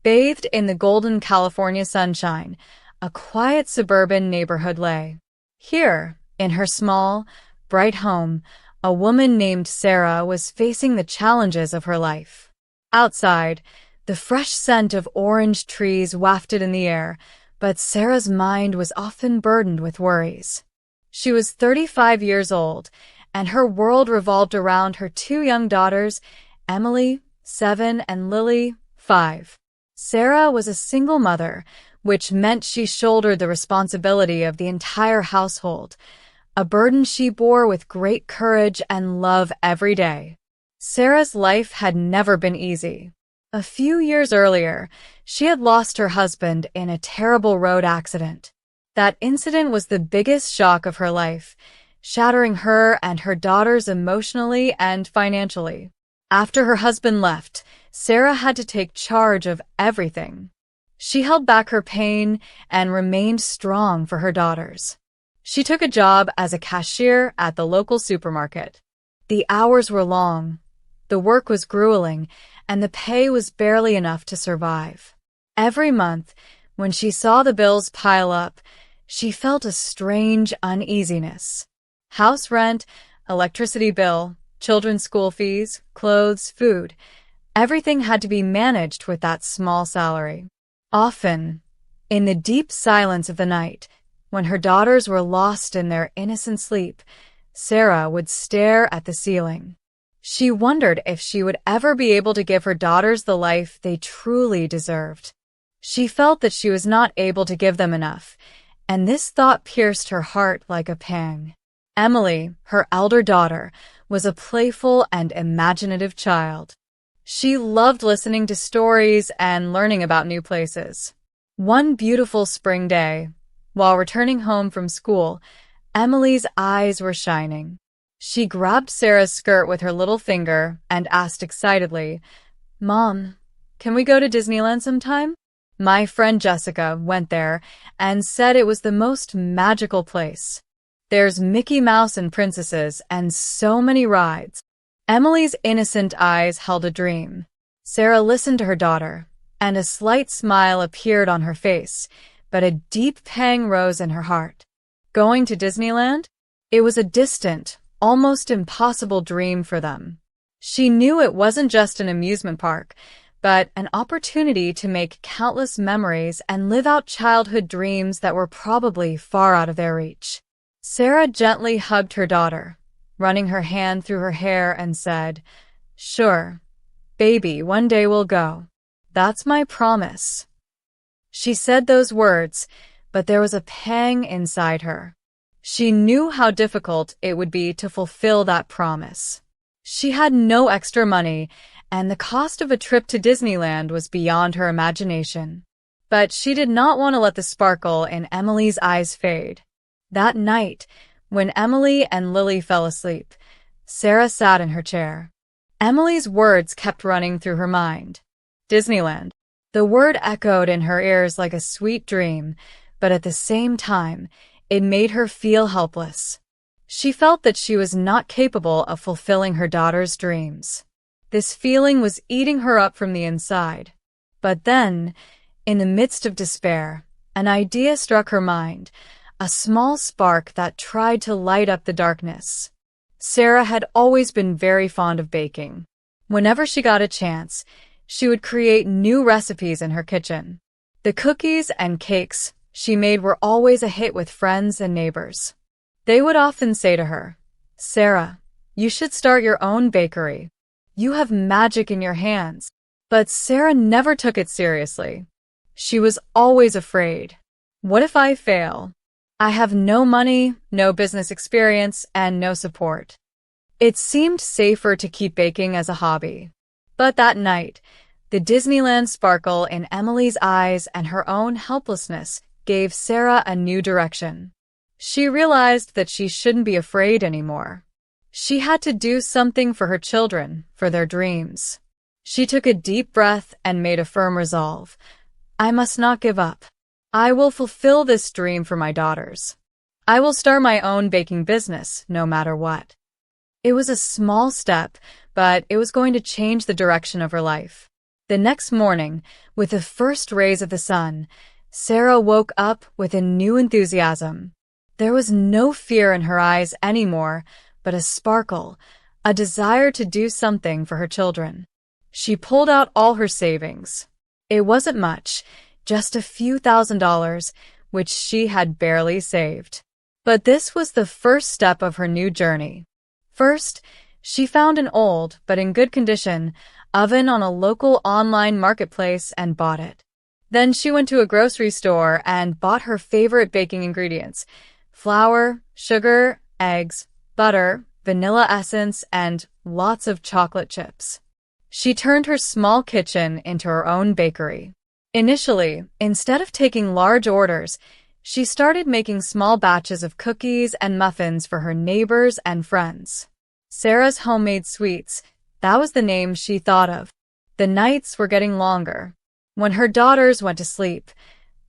Bathed in the golden California sunshine, a quiet suburban neighborhood lay. Here, in her small, bright home, a woman named Sara was facing the challenges of her life. Outside, the fresh scent of orange trees wafted in the air, but Sara's mind was often burdened with worries. She was 35 years old, and her world revolved around her two young daughters, Emily, 7, and Lily, 5. Sara was a single mother, which meant she shouldered the responsibility of the entire household, a burden she bore with great courage and love every day. Sara's life had never been easy. A few years earlier, she had lost her husband in a terrible road accident. That incident was the biggest shock of her life, shattering her and her daughters emotionally and financially. After her husband left, Sara had to take charge of everything. She held back her pain and remained strong for her daughters. She took a job as a cashier at the local supermarket. The hours were long, the work was grueling, and the pay was barely enough to survive. Every month, when she saw the bills pile up, she felt a strange uneasiness. House rent, electricity bill, children's school fees, clothes, food. Everything had to be managed with that small salary. Often, in the deep silence of the night, when her daughters were lost in their innocent sleep, Sara would stare at the ceiling. She wondered if she would ever be able to give her daughters the life they truly deserved. She felt that she was not able to give them enough, and this thought pierced her heart like a pang. Emily, her elder daughter, was a playful and imaginative child. She loved listening to stories and learning about new places. One beautiful spring day, while returning home from school, Emily's eyes were shining. She grabbed Sara's skirt with her little finger and asked excitedly, "Mom, can we go to Disneyland sometime? My friend Jessica went there and said it was the most magical place. There's Mickey Mouse and princesses and so many rides." Emily's innocent eyes held a dream. Sara listened to her daughter, and a slight smile appeared on her face, but a deep pang rose in her heart. Going to Disneyland? It was a distant, almost impossible dream for them. She knew it wasn't just an amusement park, but an opportunity to make countless memories and live out childhood dreams that were probably far out of their reach. Sara gently hugged her daughter, running her hand through her hair, and said, "Sure, baby, one day we'll go. That's my promise." She said those words, but there was a pang inside her. She knew how difficult it would be to fulfill that promise. She had no extra money, and the cost of a trip to Disneyland was beyond her imagination. But she did not want to let the sparkle in Emily's eyes fade. That night, when Emily and Lily fell asleep, Sara sat in her chair. Emily's words kept running through her mind. Disneyland. The word echoed in her ears like a sweet dream, but at the same time, it made her feel helpless. She felt that she was not capable of fulfilling her daughter's dreams. This feeling was eating her up from the inside. But then, in the midst of despair, an idea struck her mind, a small spark that tried to light up the darkness. Sara had always been very fond of baking. Whenever she got a chance, she would create new recipes in her kitchen. The cookies and cakes she made were always a hit with friends and neighbors. They would often say to her, "Sara, you should start your own bakery. You have magic in your hands." But Sara never took it seriously. She was always afraid. What if I fail? I have no money, no business experience, and no support. It seemed safer to keep baking as a hobby. But that night, the Disneyland sparkle in Emily's eyes and her own helplessness gave Sara a new direction. She realized that she shouldn't be afraid anymore. She had to do something for her children, for their dreams. She took a deep breath and made a firm resolve. I must not give up. I will fulfill this dream for my daughters. I will start my own baking business, no matter what. It was a small step, but it was going to change the direction of her life. The next morning, with the first rays of the sun, Sara woke up with a new enthusiasm. There was no fear in her eyes anymore, but a sparkle, a desire to do something for her children. She pulled out all her savings. It wasn't much, just a few $1,000s, which she had barely saved. But this was the first step of her new journey. First, she found an old, but in good condition, oven on a local online marketplace and bought it. Then she went to a grocery store and bought her favorite baking ingredients: flour, sugar, eggs, butter, vanilla essence, and lots of chocolate chips. She turned her small kitchen into her own bakery. Initially, instead of taking large orders, she started making small batches of cookies and muffins for her neighbors and friends. Sara's Homemade Sweets, that was the name she thought of. The nights were getting longer. When her daughters went to sleep,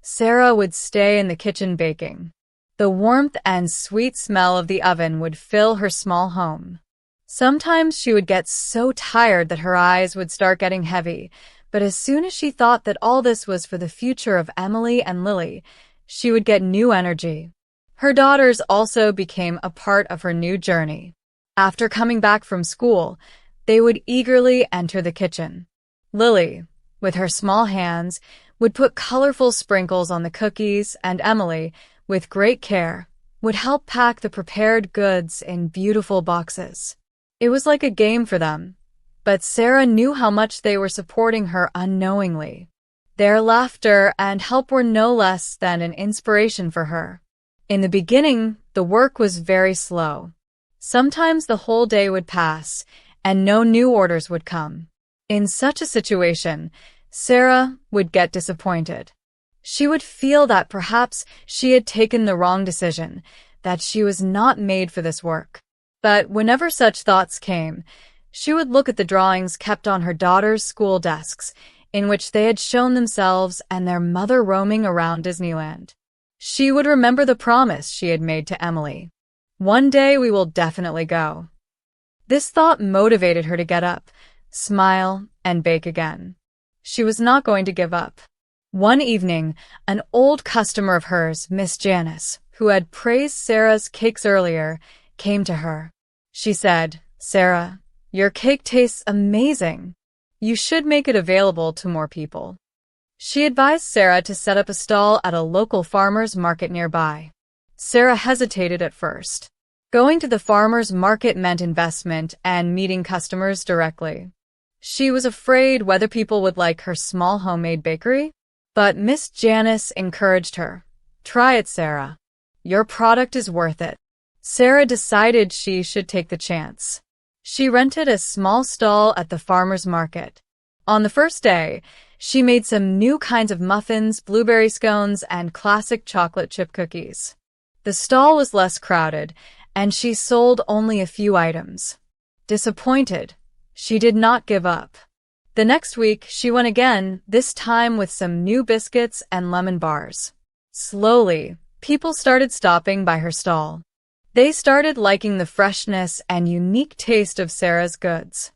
Sara would stay in the kitchen baking. The warmth and sweet smell of the oven would fill her small home. Sometimes she would get so tired that her eyes would start getting heavy, but as soon as she thought that all this was for the future of Emily and Lily, she would get new energy. Her daughters also became a part of her new journey. After coming back from school, they would eagerly enter the kitchen. Lily, with her small hands, would put colorful sprinkles on the cookies, and Emily, with great care, would help pack the prepared goods in beautiful boxes. It was like a game for them, but Sara knew how much they were supporting her unknowingly. Their laughter and help were no less than an inspiration for her. In the beginning, the work was very slow. Sometimes the whole day would pass, and no new orders would come. In such a situation, Sara would get disappointed. She would feel that perhaps she had taken the wrong decision, that she was not made for this work. But whenever such thoughts came, she would look at the drawings kept on her daughters' school desks, in which they had shown themselves and their mother roaming around Disneyland. She would remember the promise she had made to Emily. One day we will definitely go. This thought motivated her to get up, smile, and bake again. She was not going to give up. One evening, an old customer of hers, Miss Janice, who had praised Sara's cakes earlier, came to her. She said, "Sara, your cake tastes amazing. You should make it available to more people." She advised Sara to set up a stall at a local farmer's market nearby. Sara hesitated at first. Going to the farmer's market meant investment and meeting customers directly. She was afraid whether people would like her small homemade bakery, but Miss Janice encouraged her. "Try it, Sara. Your product is worth it." Sara decided she should take the chance. She rented a small stall at the farmer's market. On the first day, she made some new kinds of muffins, blueberry scones, and classic chocolate chip cookies. The stall was less crowded, and she sold only a few items. Disappointed, she did not give up. The next week, she went again, this time with some new biscuits and lemon bars. Slowly, people started stopping by her stall. They started liking the freshness and unique taste of Sara's goods.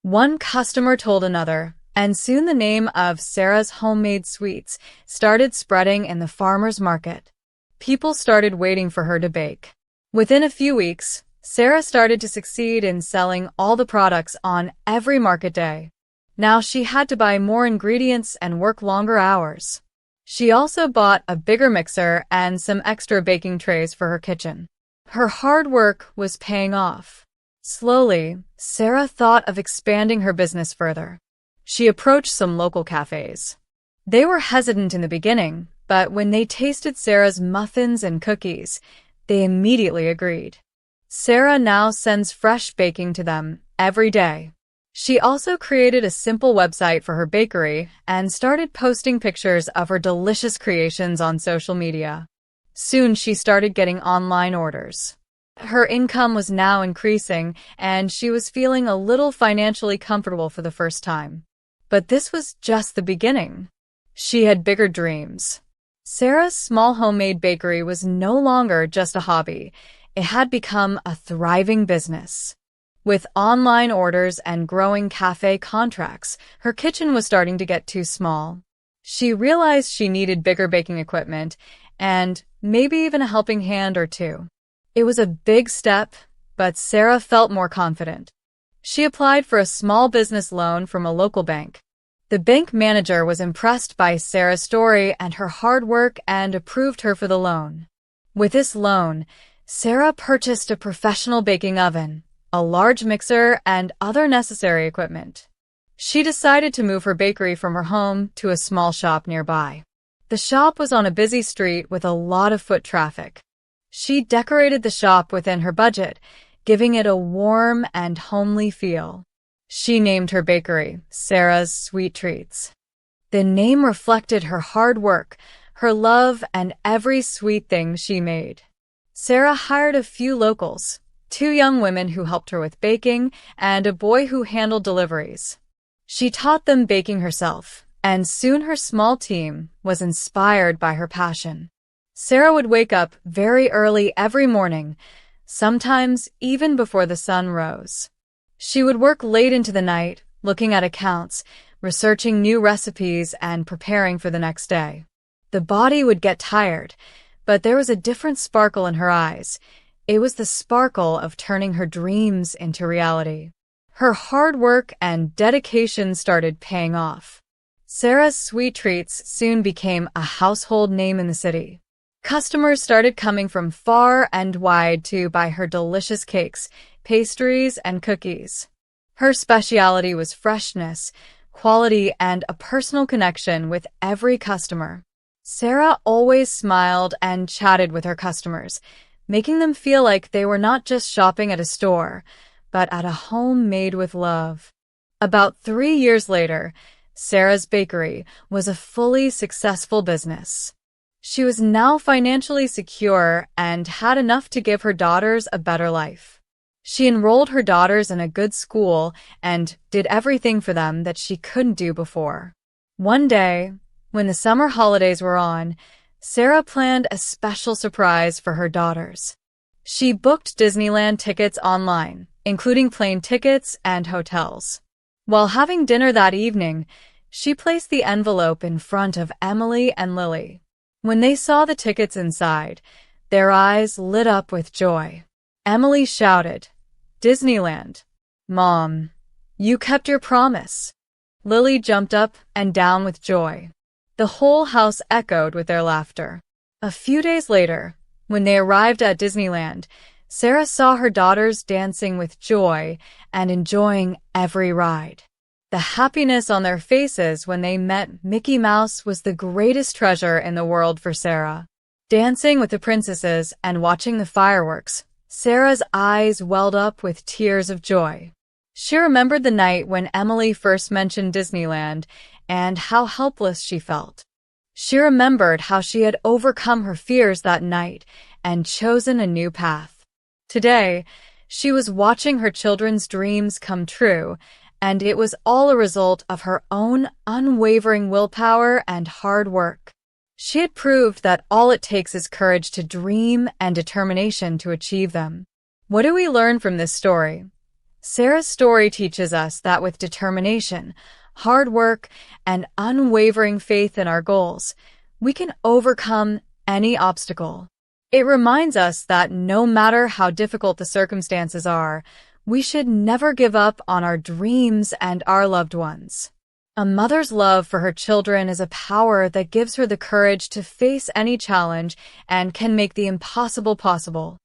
One customer told another, and soon the name of Sara's Homemade Sweets started spreading in the farmer's market. People started waiting for her to bake. Within a few weeks, Sara started to succeed in selling all the products on every market day. Now she had to buy more ingredients and work longer hours. She also bought a bigger mixer and some extra baking trays for her kitchen. Her hard work was paying off. Slowly, Sara thought of expanding her business further. She approached some local cafes. They were hesitant in the beginning, but when they tasted Sara's muffins and cookies, they immediately agreed. Sara now sends fresh baking to them every day. She also created a simple website for her bakery and started posting pictures of her delicious creations on social media. Soon she started getting online orders. Her income was now increasing, and she was feeling a little financially comfortable for the first time. But this was just the beginning. She had bigger dreams. Sara's small homemade bakery was no longer just a hobby. It had become a thriving business. With online orders and growing cafe contracts, her kitchen was starting to get too small. She realized she needed bigger baking equipment and maybe even a helping hand or two. It was a big step, but Sara felt more confident. She applied for a small business loan from a local bank. The bank manager was impressed by Sara's story and her hard work and approved her for the loan. With this loan, Sara purchased a professional baking oven, a large mixer, and other necessary equipment. She decided to move her bakery from her home to a small shop nearby. The shop was on a busy street with a lot of foot traffic. She decorated the shop within her budget, giving it a warm and homely feel. She named her bakery Sara's Sweet Treats. The name reflected her hard work, her love, and every sweet thing she made. Sara hired a few locals, 2 young women who helped her with baking, and a boy who handled deliveries. She taught them baking herself, and soon her small team was inspired by her passion. Sara would wake up very early every morning, sometimes even before the sun rose. She would work late into the night, looking at accounts, researching new recipes, and preparing for the next day. The body would get tired, but there was a different sparkle in her eyes. It was the sparkle of turning her dreams into reality. Her hard work and dedication started paying off. Sara's Sweet Treats soon became a household name in the city. Customers started coming from far and wide to buy her delicious cakes, pastries, and cookies. Her specialty was freshness, quality, and a personal connection with every customer. Sara always smiled and chatted with her customers, making them feel like they were not just shopping at a store, but at a home made with love. About 3 years later, Sara's bakery was a fully successful business. She was now financially secure and had enough to give her daughters a better life. She enrolled her daughters in a good school and did everything for them that she couldn't do before. One day, when the summer holidays were on, Sara planned a special surprise for her daughters. She booked Disneyland tickets online, including plane tickets and hotels. While having dinner that evening, she placed the envelope in front of Emily and Lily. When they saw the tickets inside, their eyes lit up with joy. Emily shouted, "Disneyland! Mom, you kept your promise." Lily jumped up and down with joy. The whole house echoed with their laughter. A few days later, when they arrived at Disneyland, Sara saw her daughters dancing with joy and enjoying every ride. The happiness on their faces when they met Mickey Mouse was the greatest treasure in the world for Sara. Dancing with the princesses and watching the fireworks, Sara's eyes welled up with tears of joy. She remembered the night when Emily first mentioned Disneyland and how helpless she felt. She remembered how she had overcome her fears that night and chosen a new path. Today, she was watching her children's dreams come true, and it was all a result of her own unwavering willpower and hard work. She had proved that all it takes is courage to dream and determination to achieve them. What do we learn from this story? Sara's story teaches us that with determination, hard work, and unwavering faith in our goals, we can overcome any obstacle. It reminds us that no matter how difficult the circumstances are, we should never give up on our dreams and our loved ones. A mother's love for her children is a power that gives her the courage to face any challenge and can make the impossible possible.